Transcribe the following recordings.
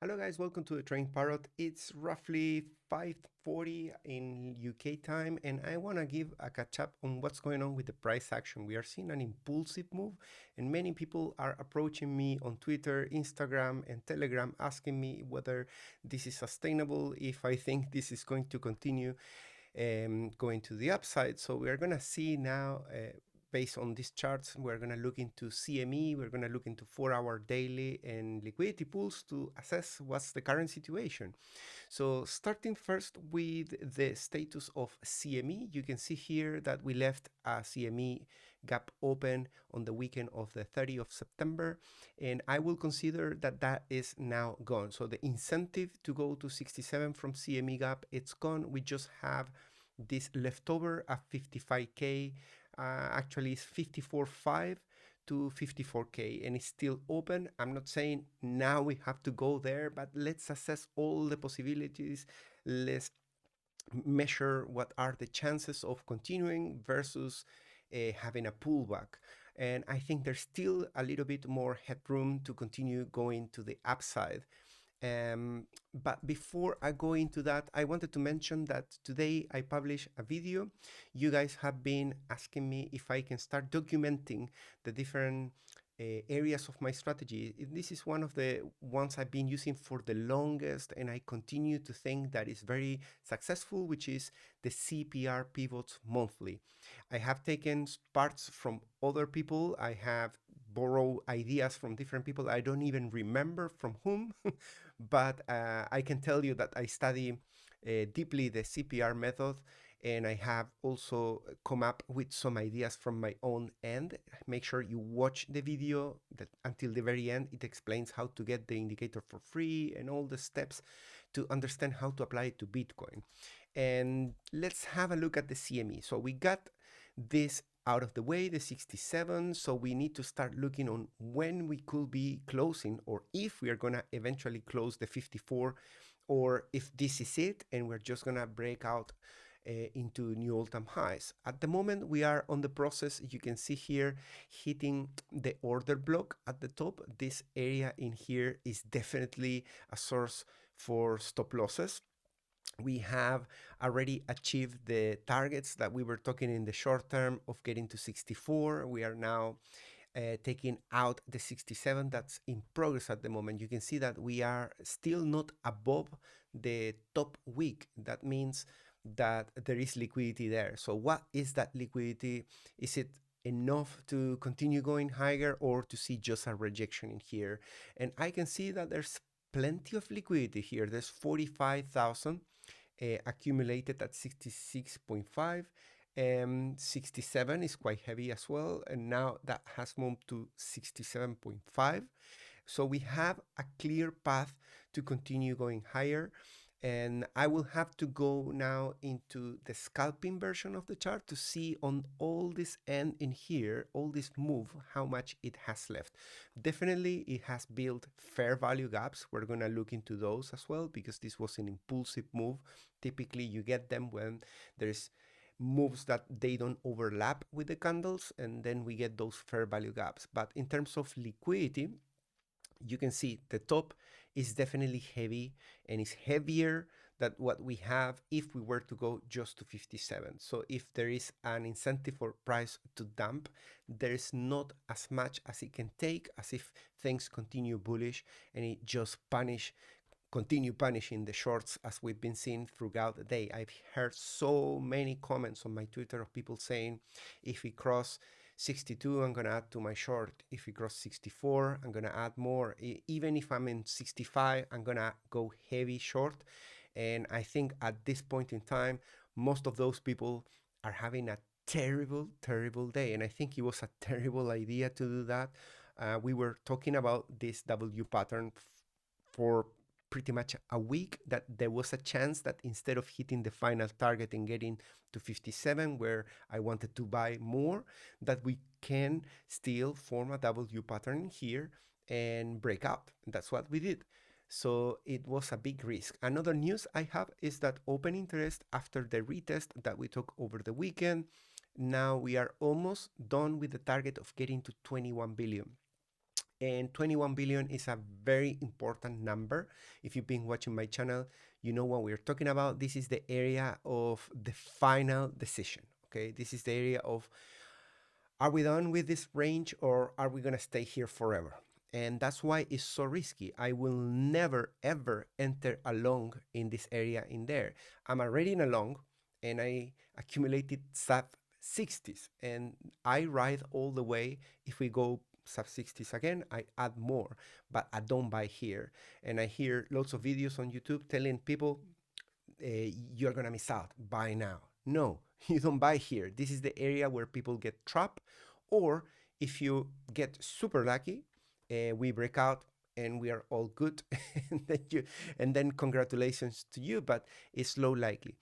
Hello guys, welcome to the Train Parrot. It's roughly 5:40 in UK time and I want to give a catch up on what's going on with the price action. We are seeing an impulsive move and many people are approaching me on Twitter, Instagram and Telegram asking me whether this is sustainable, if I think this is going to continue going to the upside. So we are going to see now, based on these charts, we're going to look into CME, we're going to look into 4-hour daily and liquidity pools to assess what's the current situation. So starting first with the status of CME, you can see here that we left a CME gap open on the weekend of the 30th of September, and I will consider that that is now gone. So the incentive to go to 67 from CME gap, it's gone. We just have this leftover at 55K. Actually, it's 54.5 to 54K and it's still open. I'm not saying now we have to go there, but let's assess all the possibilities. Let's measure what are the chances of continuing versus having a pullback. And I think there's still a little bit more headroom to continue going to the upside. But before I go into that, I wanted to mention that today I published a video. You guys have been asking me if I can start documenting the different areas of my strategy. This is one of the ones I've been using for the longest, and I continue to think that is very successful, which is the CPR pivots monthly. I have taken parts from other people. I have borrowed ideas from different people. I don't even remember from whom, but I can tell you that I study deeply the CPR method, and I have also come up with some ideas from my own end. Make sure you watch the video that until the very end. It explains how to get the indicator for free and all the steps to understand how to apply it to Bitcoin. And let's have a look at the CME. So we got this out of the way, the 67. So we need to start looking on when we could be closing, or if we are going to eventually close the 54, or if this is it and we're just going to break out into new all-time highs. At the moment, we are on the process. You can see here hitting the order block at the top. This area in here is definitely a source for stop losses. We have already achieved the targets that we were talking in the short term of getting to 64. We are now taking out the 67 that's in progress at the moment. You can see that we are still not above the top week. That means that there is liquidity there. So what is that liquidity? Is it enough to continue going higher or to see just a rejection in here? And I can see that there's plenty of liquidity here. There's 45,000 accumulated at 66.5. 67 is quite heavy as well, and now that has moved to 67.5. So we have a clear path to continue going higher, and I will have to go now into the scalping version of the chart to see on all this end in here, all this move, how much it has left. Definitely it has built fair value gaps. We're going to look into those as well, because this was an impulsive move. Typically you get them when there's moves that they don't overlap with the candles, and then we get those fair value gaps. But in terms of liquidity, you can see the top is definitely heavy, and it's heavier than what we have if we were to go just to 57. So if there is an incentive for price to dump, there is not as much as it can take, as if things continue bullish and it just continue punishing the shorts as we've been seeing throughout the day. I've heard so many comments on my Twitter of people saying, if we cross 62, I'm going to add to my short. If we cross 64, I'm going to add more. Even if I'm in 65, I'm going to go heavy short. And I think at this point in time, most of those people are having a terrible, terrible day. And I think it was a terrible idea to do that. We were talking about this W pattern for pretty much a week, that there was a chance that instead of hitting the final target and getting to 57, where I wanted to buy more, that we can still form a W pattern here and break out. And that's what we did. So it was a big risk. Another news I have is that open interest after the retest that we took over the weekend, now we are almost done with the target of getting to 21 billion. And 21 billion is a very important number. If you've been watching my channel, you know what we're talking about. This is the area of the final decision. Okay, this is the area of, are we done with this range or are we gonna stay here forever? And that's why it's so risky. I will never ever enter a long in this area in there. I'm already in a long and I accumulated sub 60s and I ride all the way. If we go sub 60s again, I add more, but I don't buy here. And I hear lots of videos on YouTube telling people, you're gonna miss out. Buy now. No, you don't buy here. This is the area where people get trapped, or if you get super lucky, we break out and we are all good, and then congratulations to you. But it's low likely.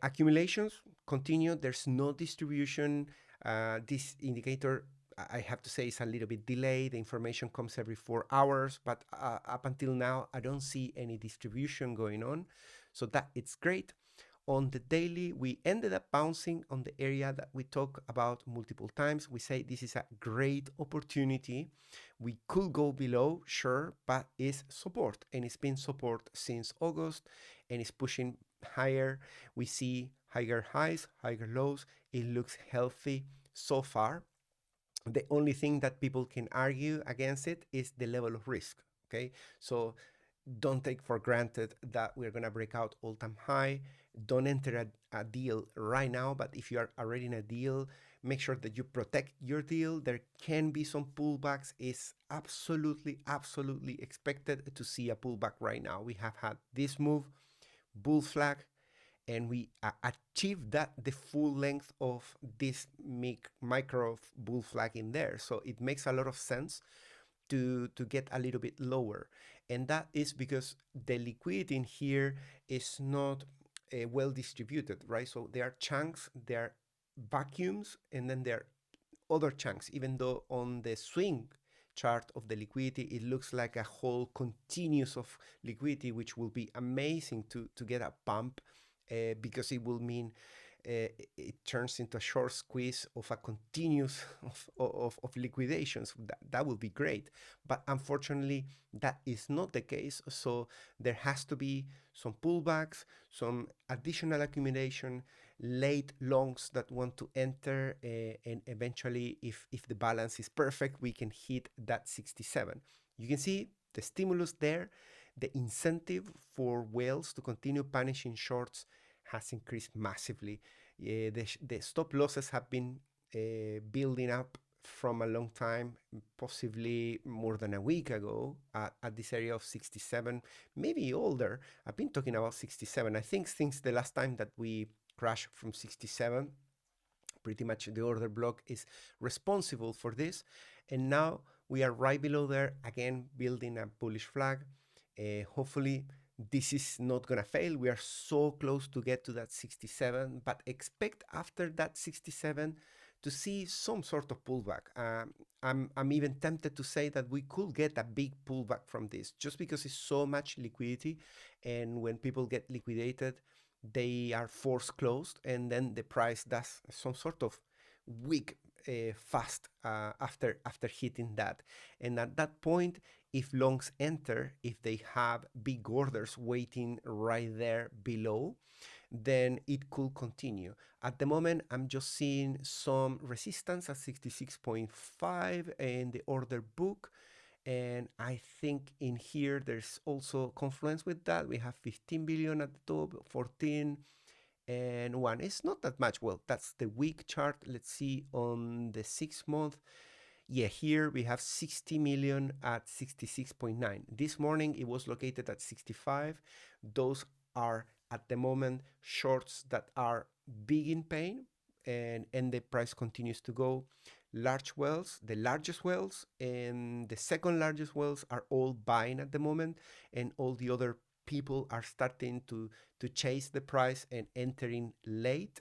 Accumulations continue. There's no distribution. This indicator, I have to say, is a little bit delayed. The information comes every 4 hours, but up until now, I don't see any distribution going on. So that it's great. On the daily, we ended up bouncing on the area that we talk about multiple times. We say this is a great opportunity. We could go below, sure, but it's support, and it's been support since August, and it's pushing higher. We see higher highs, higher lows. It looks healthy so far. The only thing that people can argue against it is the level of risk. Okay, so don't take for granted that we're going to break out all-time high. Don't enter a deal right now, but if you are already in a deal, make sure that you protect your deal. There can be some pullbacks. It's absolutely expected to see a pullback right now. We have had this move, bull flag, and we achieved that the full length of this micro bull flag in there. So it makes a lot of sense to get a little bit lower. And that is because the liquidity in here is not well distributed, right? So there are chunks, there are vacuums, and then there are other chunks, even though on the swing chart of the liquidity, it looks like a whole continuous of liquidity, which will be amazing to get a pump because it will mean it turns into a short squeeze of a continuous of liquidations. That would be great. But unfortunately, that is not the case. So there has to be some pullbacks, some additional accumulation, late longs that want to enter, and eventually, if the balance is perfect, we can hit that 67. You can see the stimulus there. The incentive for whales to continue punishing shorts has increased massively. The stop losses have been building up from a long time, possibly more than a week ago, at this area of 67, maybe older. I've been talking about 67. I think since the last time that we crashed from 67, pretty much the order block is responsible for this. And now we are right below there, again, building a bullish flag. Hopefully, this is not going to fail. We are so close to get to that 67, but expect after that 67 to see some sort of pullback. I'm even tempted to say that we could get a big pullback from this just because it's so much liquidity. And when people get liquidated, they are forced closed, and then the price does some sort of weak fast after hitting that. And at that point, if longs enter, if they have big orders waiting right there below, then it could continue. At the moment, I'm just seeing some resistance at 66.5 in the order book. And I think in here, there's also confluence with that. We have 15 billion at the top, 14 and 1. It's not that much. Well, that's the week chart. Let's see on the 6 month. Yeah, here we have 60 million at 66.9. This morning it was located at 65. Those are at the moment shorts that are big in pain, and the price continues to go. Large whales, the largest whales and the second largest whales are all buying at the moment, and all the other people are starting to chase the price and entering late.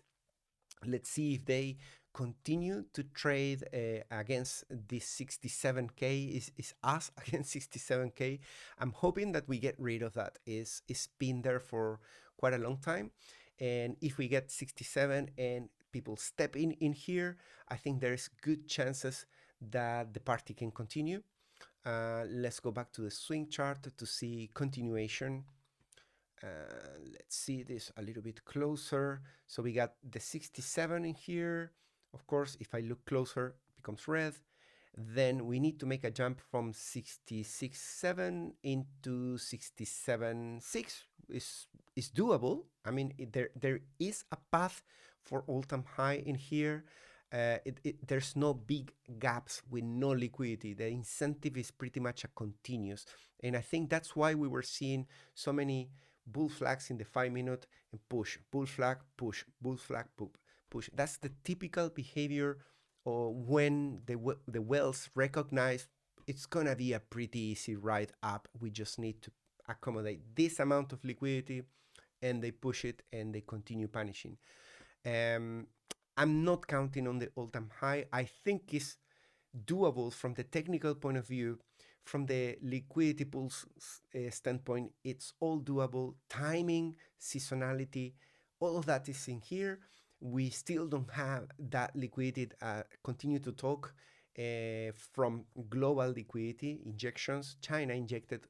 Let's see if they continue to trade against this 67k. Is us against 67k. I'm hoping that we get rid of that. It's been there for quite a long time, and if we get 67 and people step in here, I think there's good chances that the party can continue. Let's go back to the swing chart to see continuation. Let's see this a little bit closer. So we got the 67 in here. Of course, if I look closer, it becomes red. Then we need to make a jump from 66.7 into 67.6. Is doable. I mean, there is a path for all-time high in here. There's no big gaps with no liquidity. The incentive is pretty much a continuous. And I think that's why we were seeing so many bull flags in the 5 minute and push, bull flag, push, bull flag, push. That's the typical behavior when the whales recognize it's gonna be a pretty easy ride up. We just need to accommodate this amount of liquidity, and they push it and they continue punishing. Um, I'm not counting on the all-time high. I think it's doable from the technical point of view. From the liquidity pools standpoint, it's all doable. Timing, seasonality, all of that is in here. We still don't have that liquidity. Continue to talk from global liquidity injections. China injected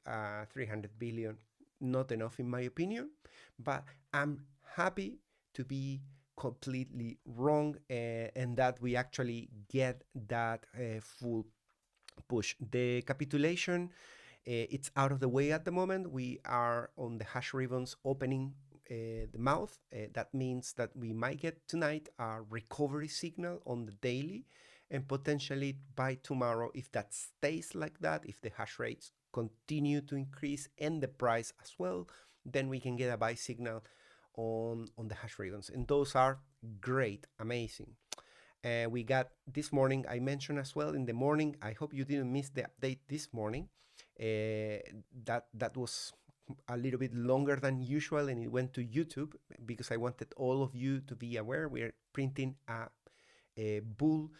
300 billion, not enough in my opinion, but I'm happy to be completely wrong, and that we actually get that full push. The capitulation, it's out of the way at the moment. We are on the hash ribbons opening the mouth. That means that we might get tonight a recovery signal on the daily, and potentially by tomorrow, if that stays like that, if the hash rates continue to increase and the price as well, then we can get a buy signal on the hash ribbons, and those are great, amazing. We got this morning, I mentioned as well in the morning. I hope you didn't miss the update this morning. That was a little bit longer than usual, and it went to YouTube because I wanted all of you to be aware. We're printing a bull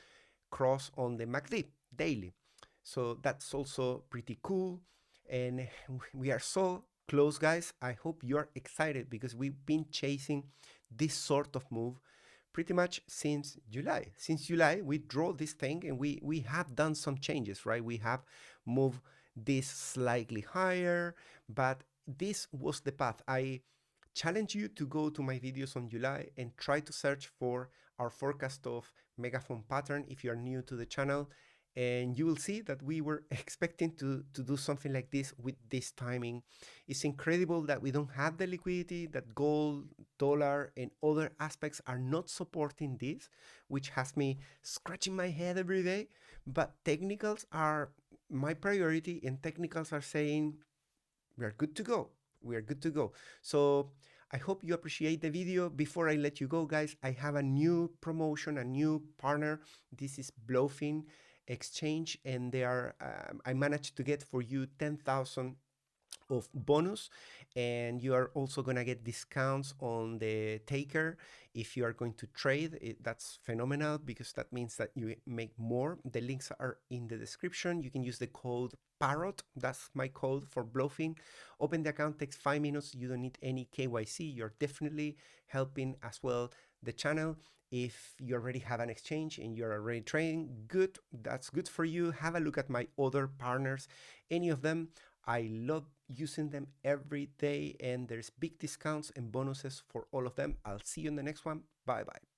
cross on the MACD daily. So that's also pretty cool. And we are so close, guys. I hope you're excited because we've been chasing this sort of move pretty much since July. Since July, we draw this thing, and we have done some changes, right? We have moved this slightly higher, but this was the path. I challenge you to go to my videos on July and try to search for our forecast of megaphone pattern if you are new to the channel, and you will see that we were expecting to do something like this with this timing. It's incredible that we don't have the liquidity, that gold, dollar, and other aspects are not supporting this, which has me scratching my head every day. But technicals are my priority, and technicals are saying we are good to go. We are good to go. So I hope you appreciate the video. Before I let you go, guys, I have a new promotion, a new partner. This is Bluefin Exchange, and they are I managed to get for you 10,000 of bonus, and you are also gonna get discounts on the taker if you are going to trade it. That's phenomenal because that means that you make more. The links are in the description. You can use the code parrot. That's my code for Bluefin. Open the account, takes 5 minutes. You don't need any KYC. You're definitely helping as well the channel. If you already have an exchange and you're already trading, good, that's good for you. Have a look at my other partners, any of them. I love using them every day, and there's big discounts and bonuses for all of them. I'll see you in the next one. Bye bye.